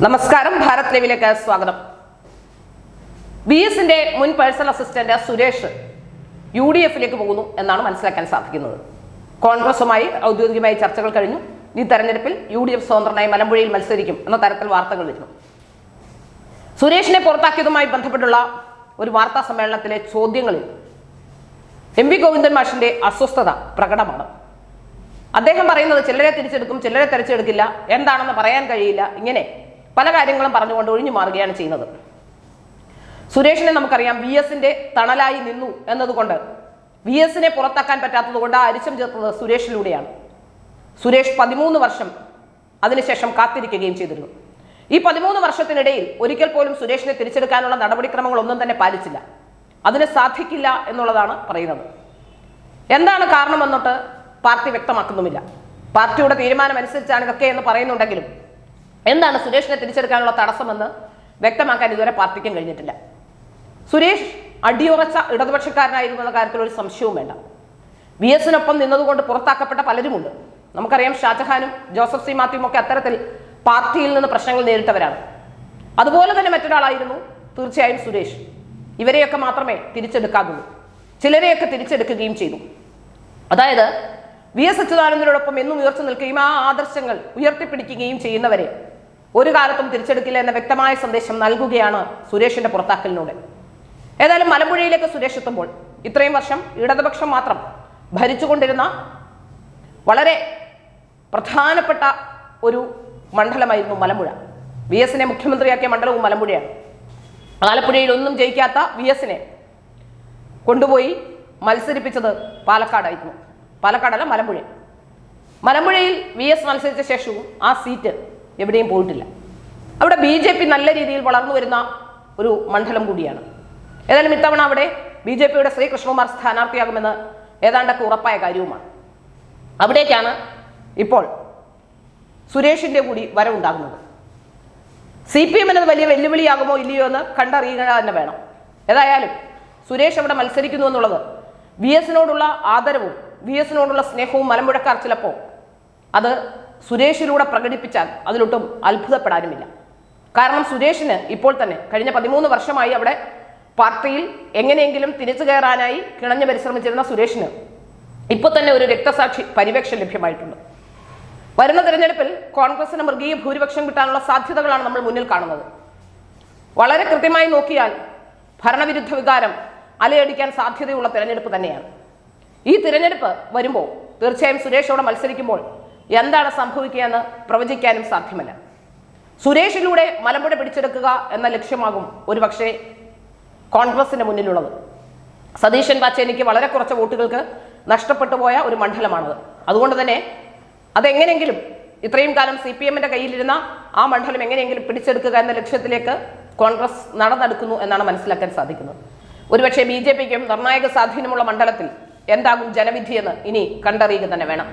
നമസ്കാരം, ഭാരത് ലൈവിലേക്ക് സ്വാഗതം. VSന്റെ മുൻ പേഴ്സണൽ അസിസ്റ്റന്റ് സുരേഷ് UDFിലേക്ക് പോകുന്നു എന്നാണ് മനസ്സിലാക്കാൻ സാധിക്കുന്നത്. കോൺഗ്രസുമായി ഔദ്യോഗികമായി ചർച്ചകൾ കഴിഞ്ഞു. ഈ തെരഞ്ഞെടുപ്പിൽ UDF സ്വതന്ത്രനായി മലമ്പുഴയിൽ മത്സരിക്കും എന്ന തരത്തിൽ വാർത്തകൾ വരുന്നു. സുരേഷിനെ പുറത്താക്കിയതുമായി ബന്ധപ്പെട്ടുള്ള ഒരു വാർത്താ സമ്മേളനത്തിലെ ചോദ്യങ്ങളിൽ MV ഗോവിന്ദൻ മാഷിന്റെ അസ്വസ്ഥത പ്രകടമാണ്. അദ്ദേഹം പറയുന്നത് ചിലരെ തിരിച്ചെടുക്കും, ചിലരെ തിരിച്ചെടുക്കില്ല, എന്താണെന്ന് പറയാൻ കഴിയില്ല, ഇങ്ങനെ പല കാര്യങ്ങളും പറഞ്ഞുകൊണ്ട് ഒഴിഞ്ഞു മാറുകയാണ് ചെയ്യുന്നത്. സുരേഷിനെ നമുക്കറിയാം VSന്റെ തണലായി നിന്നു എന്നതുകൊണ്ട് VSനെ പുറത്താക്കാൻ പറ്റാത്തത് കൊണ്ട് ആ അരിശം ചേർത്തത് സുരേഷിലൂടെയാണ്. സുരേഷ് 13 വർഷം അതിനുശേഷം കാത്തിരിക്കുകയും ചെയ്തിരുന്നു. ഈ 13 വർഷത്തിനിടയിൽ ഒരിക്കൽ പോലും സുരേഷിനെ തിരിച്ചെടുക്കാനുള്ള നടപടിക്രമങ്ങളൊന്നും തന്നെ പാലിച്ചില്ല. അതിന് സാധിക്കില്ല എന്നുള്ളതാണ് പറയുന്നത്. എന്താണ് കാരണമെന്നൊട്ട് പാർട്ടി വ്യക്തമാക്കുന്നുമില്ല. പാർട്ടിയുടെ തീരുമാനമനുസരിച്ചാണ് ഇതൊക്കെ എന്ന് പറയുന്നുണ്ടെങ്കിലും എന്താണ് സുരേഷിനെ തിരിച്ചെടുക്കാനുള്ള തടസ്സമെന്ന് വ്യക്തമാക്കാൻ ഇതുവരെ പാർട്ടിക്കും കഴിഞ്ഞിട്ടില്ല. സുരേഷ് അടിയുറച്ച ഇടതുപക്ഷക്കാരനായിരുന്നു എന്ന കാര്യത്തിൽ ഒരു സംശയവും വേണ്ട. VSനൊപ്പം നിന്നതുകൊണ്ട് പുറത്താക്കപ്പെട്ട പലരുമുണ്ട്. നമുക്കറിയാം, ഷാജഹാനും ജോസഫ് സി മാത്യുവും ഒക്കെ അത്തരത്തിൽ പാർട്ടിയിൽ നിന്ന് പ്രശ്നങ്ങൾ നേരിട്ടവരാണ്. അതുപോലെ തന്നെ മറ്റൊരാളായിരുന്നു തീർച്ചയായും സുരേഷ്. ഇവരെയൊക്കെ മാത്രമേ തിരിച്ചെടുക്കാതുള്ളൂ. ചിലരെയൊക്കെ തിരിച്ചെടുക്കുകയും ചെയ്തു. അതായത് VS അച്യുതാനന്ദനോടൊപ്പം എന്നും ഉയർച്ച നിൽക്കുകയും ആ ആദർശങ്ങൾ ഉയർത്തിപ്പിടിക്കുകയും ചെയ്യുന്നവരെ ഒരു കാലത്തും തിരിച്ചെടുക്കില്ല എന്ന വ്യക്തമായ സന്ദേശം നൽകുകയാണ് സുരേഷിന്റെ പുറത്താക്കലിലൂടെ. ഏതായാലും മലമ്പുഴയിലേക്ക് സുരേഷ് എത്തുമ്പോൾ ഇത്രയും വർഷം ഇടതുപക്ഷം മാത്രം ഭരിച്ചുകൊണ്ടിരുന്ന വളരെ പ്രധാനപ്പെട്ട ഒരു മണ്ഡലമായിരുന്നു മലമ്പുഴ. VSനെ മുഖ്യമന്ത്രിയാക്കിയ മണ്ഡലവും മലമ്പുഴയാണ്. ആലപ്പുഴയിൽ ഒന്നും ജയിക്കാത്ത VSനെ കൊണ്ടുപോയി മത്സരിപ്പിച്ചത് പാലക്കാടായിരുന്നു. പാലക്കാടല്ല, മലമ്പുഴ. മലമ്പുഴയിൽ VS മത്സരിച്ച ശേഷവും ആ സീറ്റ് എവിടെയും പോയിട്ടില്ല. അവിടെ BJP നല്ല രീതിയിൽ വളർന്നു വരുന്ന ഒരു മണ്ഡലം കൂടിയാണ്. ഏതായാലും ഇത്തവണ അവിടെ BJPയുടെ ശ്രീകൃഷ്ണകുമാർ സ്ഥാനാർത്ഥിയാകുമെന്ന് ഏതാണ്ടൊക്കെ ഉറപ്പായ കാര്യവുമാണ്. അവിടേക്കാണ് ഇപ്പോൾ സുരേഷിന്റെ കൂടി വരവുണ്ടാകുന്നത്. CPM എന്നത് വലിയ വെല്ലുവിളിയാകുമോ ഇല്ലയോ എന്ന് കണ്ടറിയുക തന്നെ വേണം. ഏതായാലും സുരേഷ് അവിടെ മത്സരിക്കുന്നു എന്നുള്ളത് VSനോടുള്ള ആദരവും VSനോടുള്ള സ്നേഹവും മലമ്പുഴക്കാർ ചിലപ്പോൾ അത് സുരേഷിലൂടെ പ്രകടിപ്പിച്ചാൽ അതിലൊട്ടും അത്ഭുതപ്പെടാനുമില്ല. കാരണം സുരേഷിന് ഇപ്പോൾ തന്നെ കഴിഞ്ഞ 13 വർഷമായി അവിടെ പാർട്ടിയിൽ എങ്ങനെയെങ്കിലും തിരിച്ചു കയറാനായി കിണഞ്ഞു പരിശ്രമിച്ചിരുന്ന സുരേഷിന് ഇപ്പോൾ തന്നെ ഒരു രക്തസാക്ഷി പരിവേക്ഷ ലഭ്യമായിട്ടുണ്ട്. വരുന്ന തെരഞ്ഞെടുപ്പിൽ കോൺഗ്രസിന് മൃഗീയ ഭൂരിപക്ഷം കിട്ടാനുള്ള സാധ്യതകളാണ് നമ്മൾ മുന്നിൽ കാണുന്നത്. വളരെ കൃത്യമായി നോക്കിയാൽ ഭരണവിരുദ്ധ വികാരം അലയടിക്കാൻ സാധ്യതയുള്ള തെരഞ്ഞെടുപ്പ് തന്നെയാണ്. ഈ തിരഞ്ഞെടുപ്പ് വരുമ്പോൾ തീർച്ചയായും സുരേഷോടെ മത്സരിക്കുമ്പോൾ എന്താണ് സംഭവിക്കുക എന്ന് പ്രവചിക്കാനും സാധ്യമല്ല. സുരേഷിലൂടെ മലമ്പുഴ പിടിച്ചെടുക്കുക എന്ന ലക്ഷ്യമാകും ഒരുപക്ഷെ കോൺഗ്രസിന്റെ മുന്നിലുള്ളത്. സതീശൻ പാച്ചേനിക്ക് വളരെ കുറച്ച് വോട്ടുകൾക്ക് നഷ്ടപ്പെട്ടു പോയ ഒരു മണ്ഡലമാണത്. അതുകൊണ്ട് തന്നെ അതെങ്ങനെയെങ്കിലും ഇത്രയും കാലം CPMന്റെ കയ്യിലിരുന്ന ആ മണ്ഡലം എങ്ങനെയെങ്കിലും പിടിച്ചെടുക്കുക എന്ന ലക്ഷ്യത്തിലേക്ക് കോൺഗ്രസ് നടന്നെടുക്കുന്നു എന്നാണ് മനസ്സിലാക്കാൻ സാധിക്കുന്നത്. ഒരുപക്ഷെ BJPക്കും നിർണായക സ്വാധീനമുള്ള മണ്ഡലത്തിൽ എന്താകും ജനവിധിയെന്ന് ഇനി കണ്ടറിയുക തന്നെ വേണം.